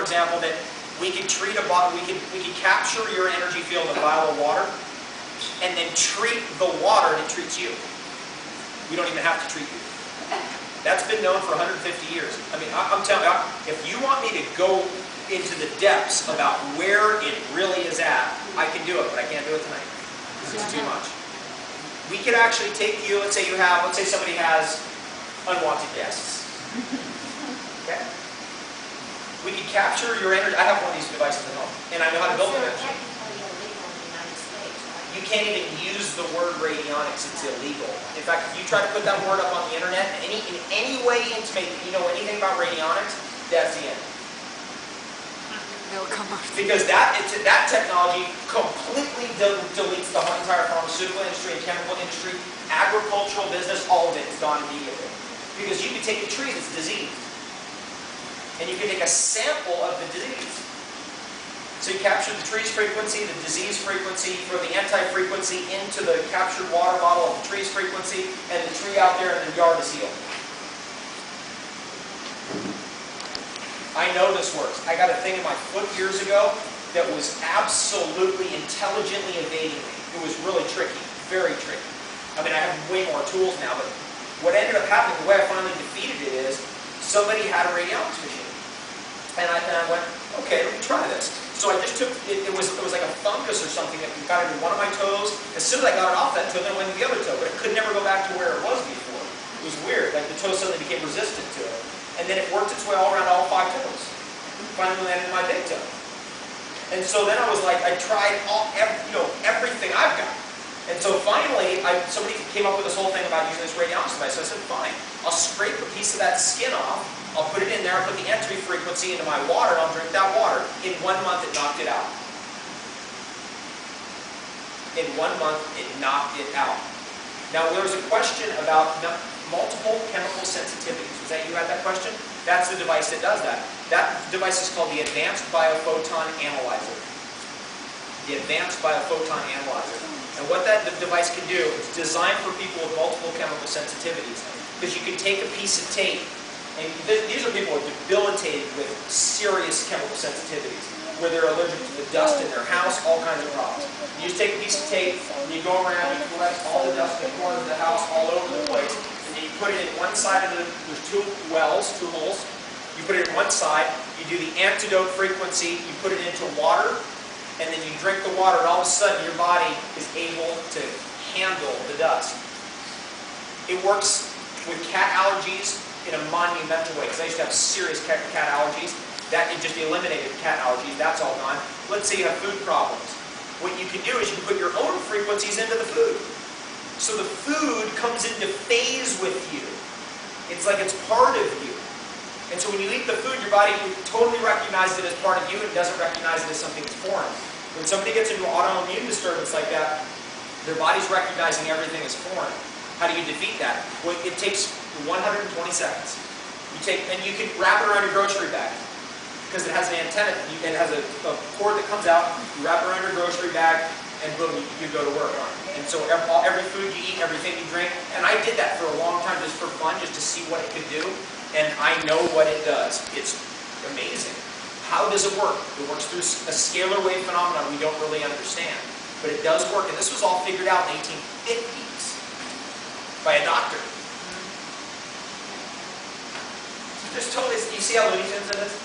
example, that we could treat a bottle, we could capture your energy field in a vial of water, and then treat the water and it treats you. We don't even have to treat you. That's been known for 150 years. I mean, I'm telling you, if you want me to go into the depths about where it really is at, I can do it, but I can't do it tonight because it's too much. We could actually take you, let's say somebody has unwanted guests. Okay? We could capture your energy. I have one of these devices at home, and I know how to build them. You can't even use the word radionics, it's illegal. In fact, if you try to put that word up on the internet, in any way intimate that you know anything about radionics, that's the end. They'll come up. Because that technology completely deletes the entire pharmaceutical industry and chemical industry, agricultural business, all of it is gone immediately. Because you can take the tree that's diseased, and you can take a sample of the disease. So you capture the tree's frequency, the disease frequency, throw the anti-frequency into the captured water bottle of the tree's frequency, and the tree out there in the yard is healed. I know this works. I got a thing in my foot years ago that was absolutely intelligently evading me. It was really tricky, very tricky. I mean, I have way more tools now, but what ended up happening, the way I finally defeated it is, somebody had a radionics machine. And I went, okay, let me try this. So I just took, it was like a fungus or something that got into one of my toes. As soon as I got it off that toe, then it went to the other toe, but it could never go back to where it was before. It was weird, like the toe suddenly became resistant to it. And then it worked its way all around all 5 toes. Finally landed in my big toe. And so then I was like, I tried everything I've got. And so finally, somebody came up with this whole thing about using this radionics device. So I said, fine, I'll scrape a piece of that skin off, I'll put it in there, I'll put the entry frequency into my water, and I'll drink that water. In 1 month, it knocked it out. In 1 month, it knocked it out. Now, there was a question about multiple chemical sensitivities. Was that you had that question? That's the device that does that. That device is called the Advanced Biophoton Analyzer. The Advanced Biophoton Analyzer. And what that device can do is designed for people with multiple chemical sensitivities. Because you can take a piece of tape, and these are people who are debilitated with serious chemical sensitivities, where they're allergic to the dust in their house, all kinds of problems. You just take a piece of tape, and you go around, you collect all the dust in the corners of the house all over the place, and then you put it in one side of there's 2 wells, 2 holes. You put it in one side, you do the antidote frequency, you put it into water, and then you drink the water, and all of a sudden your body is able to handle the dust. It works with cat allergies in a monumental way, because I used to have serious cat allergies. That it just eliminated cat allergies, that's all gone. Let's say you have food problems. What you can do is you can put your own frequencies into the food. So the food comes into phase with you. It's like it's part of you. And so when you eat the food, your body totally recognizes it as part of you and doesn't recognize it as something that's foreign. When somebody gets into an autoimmune disturbance like that, their body's recognizing everything as foreign. How do you defeat that? Well, it takes 120 seconds. You can wrap it around your grocery bag, because it has an antenna, it has a cord that comes out, you wrap it around your grocery bag, and boom, you go to work on it. And so every food you eat, everything you drink, and I did that for a long time just for fun, just to see what it could do, and I know what it does. It's amazing. How does it work? It works through a scalar wave phenomenon we don't really understand, but it does work, and this was all figured out in the 1850s by a doctor. There's totally, you see how Looney Tunes in this?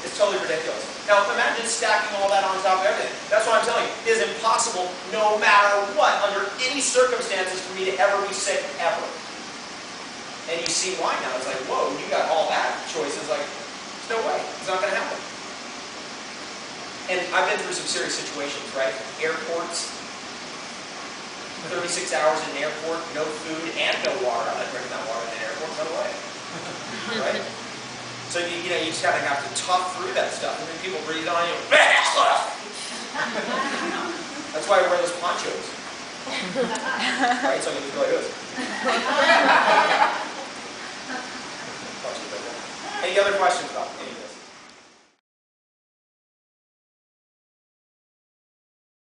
It's totally ridiculous. Now imagine stacking all that on top of everything. That's what I'm telling you. It is impossible, no matter what, under any circumstances, for me to ever be sick, ever. And you see why now. It's like, whoa, you got all that choices. Like, there's no way. It's not going to happen. And I've been through some serious situations, right? Airports, 36 hours in an airport, no food and no water. I'm not drinking that water in an airport, no way. Right? So you just kind of have to tough through that stuff. And then people breathe on you. That's why I wear those ponchos. Right? So I can just go like this. Any other questions about anything?